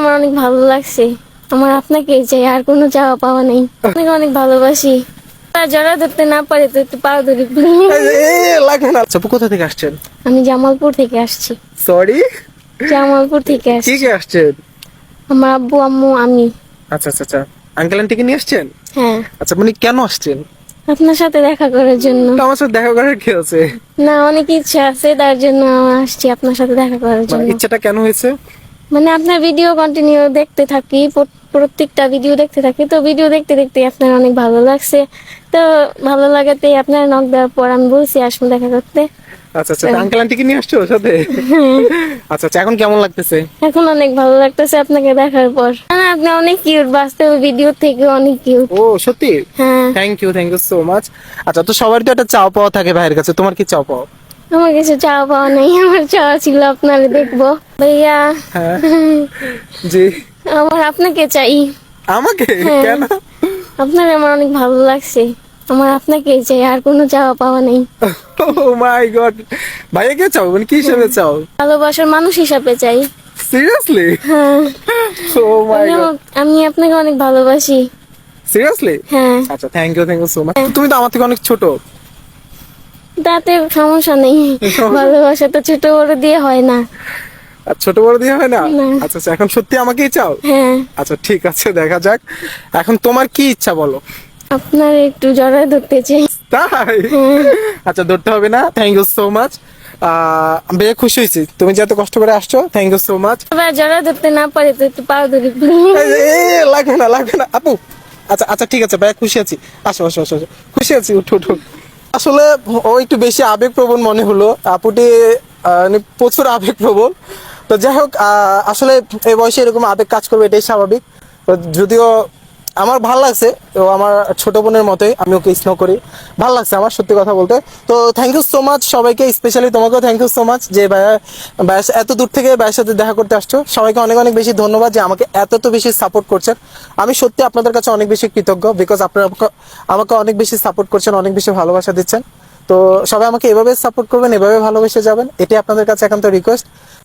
আমার অনেক ভালো লাগছে। আমার আপনাকে চাই, আর কোনো চাওয়া পাওয়া নেই। আপনাকে অনেক ভালোবাসি। জড়া ধরতে না পারে তো একটু পাও ধরি। লাগে না। আপু কোথা থেকে আসছেন? আমি জামালপুর থেকে আসছি। সরি, জামালপুর থেকে কে আসছি। কে আসছেন? আমার আব্বু আম্মু আমি। আচ্ছা আচ্ছা আচ্ছা, আঙ্কেল আন্টিকে নিয়ে আসছেন? হ্যাঁ, আচ্ছা, মানে কেন আসছেন? আপনার সাথে দেখা করার জন্য। তো আমার সাথে দেখা করার কি আছে? না, অনেক ইচ্ছা আছে, তার জন্য আসছি আপনার সাথে দেখা করার মানে জন্য। ইচ্ছাটা কেন হয়েছে? মানে আপনার ভিডিও কন্টিনিউ দেখতে থাকি, প্রত্যেকটা ভিডিও দেখতে থাকি, তো ভিডিও দেখতে দেখতে আপনার অনেক ভালো লাগছে। তো ভালো লাগাতেই আপনার নক দেওয়ার পর আমি বলছি আসুন দেখা করতে। আচ্ছা আচ্ছা, আঙ্কেল আন্টিকে নিয়ে আসছো সাথে? আচ্ছা আচ্ছা, এখন কেমন লাগতেছে? এখন অনেক ভালো লাগতেছে আপনাকে দেখার পর। আপনি অনেক কিউট, বাস্তবে ভিডিও থেকে অনেক কিউট। ও সত্যি? হ্যাঁ, থ্যাংক ইউ সো মাচ। আচ্ছা, তো সবার তো একটা চাও পাওয়া থাকে ভাইয়ের কাছে, তোমার কি চাও পাওয়া? আমার কিছু চাওয়া পাওয়া নেই। আমার চাওয়া ছিল আপনারে দেখবো ভাইয়া। হ্যাঁ, জি। আমার আপনাকে চাই। আমাকে? হ্যাঁ। কেন? আপনার আমার অনেক ভালো লাগছে। আমার আপনাকে চাই, আর কোনো চাওয়া পাওয়া নেই। ও মাই গড, ভাইয়া কে চাও, মানে কি হিসেবে চাও? ভালোবাসার মানুষ হিসাবে চাই। সিরিয়াসলি? হ্যাঁ, ও মাই গড, আমি আপনাকে অনেক ভালোবাসি। সিরিয়াসলি? হ্যাঁ, আচ্ছা, থ্যাংক ইউ সো মাচ। তুমি তো আমার থেকে অনেক ছোট। তাতে সমস্যা নেই। ভালোবাসা তো ছোট বড় দিয়ে হয় না। আর ছোট বড় দিয়ে হয় না? না। আচ্ছা আচ্ছা, এখন সত্যি আমাকেই চাও? হ্যাঁ, আচ্ছা ঠিক আছে, দেখা যাক। এখন তোমার কি ইচ্ছা বলো? আপনার একটু জড়ায় ধরতে চাই। তাই? হ্যাঁ। আচ্ছা, ধরতে হবে না, থ্যাংক ইউ সো মাচ। বেশ খুশি হয়েছি তুমি যে এত কষ্ট করে আসছো, থ্যাংক ইউ সো মাচ। আবার জড়ায় ধরতে না পারে তো একটু পাও ধরি। লাগবে না লাগবে না আপু। আচ্ছা আচ্ছা, ঠিক আছে ভাই, খুশি আছি। আসো আসো আসো আসো। খুশি আছি, উঠো উঠো। আসলে ও একটু বেশি আবেগপ্রবণ মনে হলো, আপুটি মানে প্রচুর আবেগপ্রবণ। তো যাই হোক, আসলে এই বয়সে এরকম আবেগ কাজ করবে, এটাই স্বাভাবিক। তো যদিও আমার ভাল লাগছে, তো আমার ছোট বোনের মতোই আমি ওকে স্নো করি, ভাল লাগছে আমার, সত্যি কথা বলতে। তো থ্যাংক ইউ সো মাচ সবাইকে, স্পেশালি তোমাকেও থ্যাংক ইউ সো মাচ যে ভাইয়া এত দূর থেকে ভাইয়ের সাথে দেখা করতে আসছো। সবাইকে অনেক অনেক বেশি ধন্যবাদ যে আমাকে এত বেশি সাপোর্ট করছেন। আমি সত্যি আপনাদের কাছে অনেক বেশি কৃতজ্ঞ, বিকজ আপনারা আমাকে অনেক বেশি সাপোর্ট করছেন, অনেক বেশি ভালোবাসা দিচ্ছেন। তো সবাই আমাকে এভাবে সাপোর্ট করবেন, এভাবে ভালোবেসে যাবেন, এটাই আপনাদের কাছে একান্ত রিকোয়েস্ট।